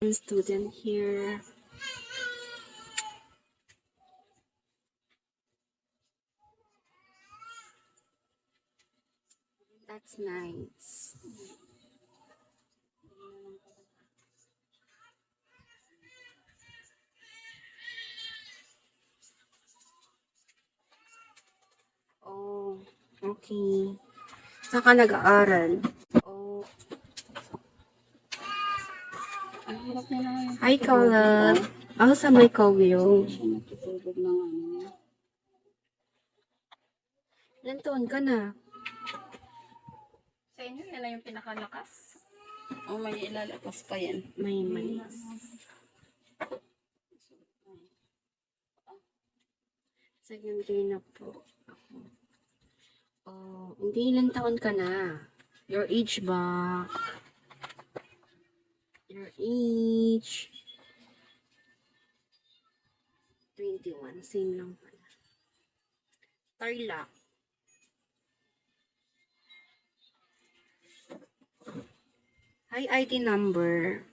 Student here. That's nice. Oh, okay. Saan ka nag-aaral? Oh. Hi, Carla. Ako sa may Kogyo. Natutulog ng ano. Ilan taon ka na? Sa inyo, yan na yung pinakalakas. O may ilalakas pa yan. May malis. Second year na po. Oh, hindi ilan taon ka na? Your age ba? Your age. 21. Same lang pala. Tarlac. Hi, ID number.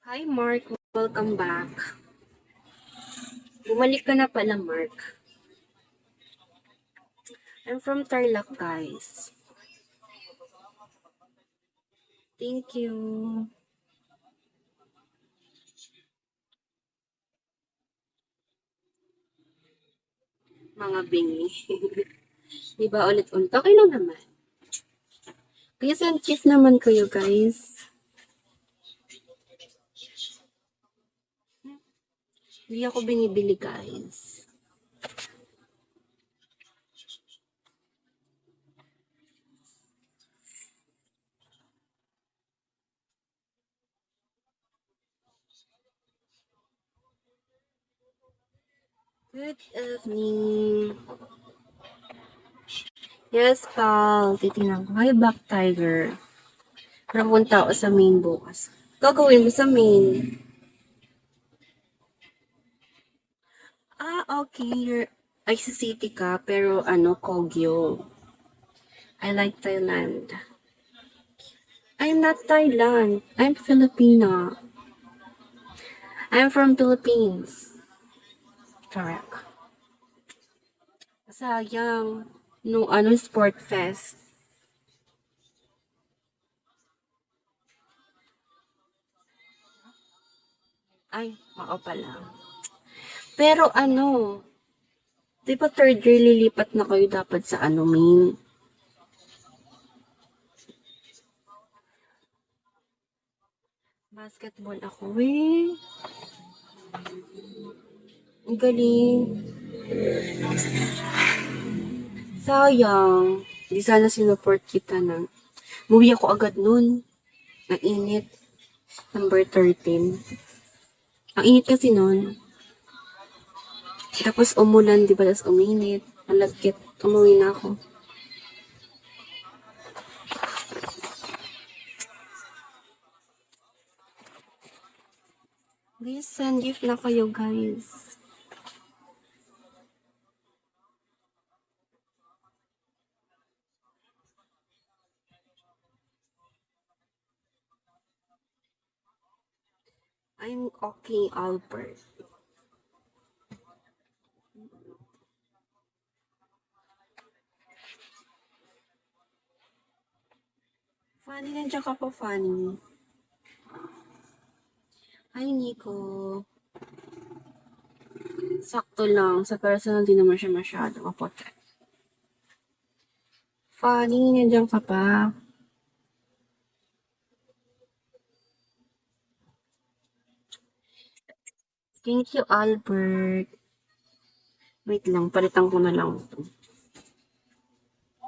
Hi, Mark. Welcome back. Bumalik ka na pala, Mark. I'm from Tarlac, guys. Thank you. Mga bingi. Diba ulit-ulit? Okay lang naman. Kaya sensitive naman kayo, guys. Hindi ako binibili, guys. Good evening. Yes, pal. Titingnan ko. Hi, Black Tiger. Napunta ako sa main bukas. Gagawin mo sa main. Ah, okay. Ay, sa city ka, pero Kogyo. I like Thailand. I'm not Thailand. I'm Filipina. I'm from Philippines. Correct. Sayang. Nung sport fest. Ay, oo pala. Pero di ba third year lilipat na kayo dapat sa main? Basketball ako, eh. Ang galing. Sayang. Di sana sinuport kita na. Muwi ako agad nun. Ang init. Number 13. Ang init kasi nun. Tapos umulan, di ba? Tapos uminit. Ang lagkit. Umuwi na ako. Guys, send gift na kayo, guys. I'm okay, Albert. Funny, nandiyan ka pa, Funny. Hi, Nico. Sakto lang. Sa personal, di naman siya masyado maputi. Funny, nandiyan ka pa. Thank you, Albert. Wait lang, palitan ko na lang ito.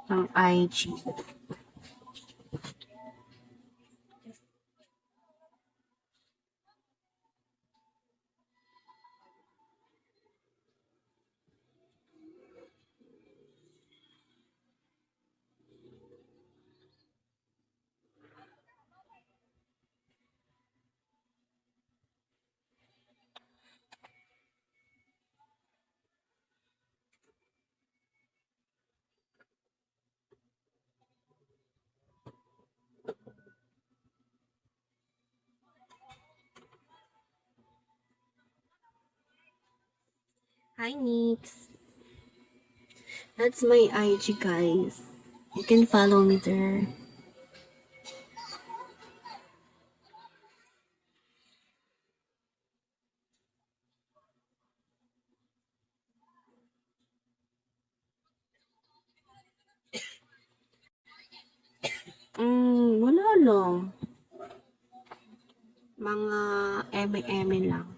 Ang IG. Hi, Nix. That's my IG, guys. You can follow me there. Wala lang. Mga eme-eme lang.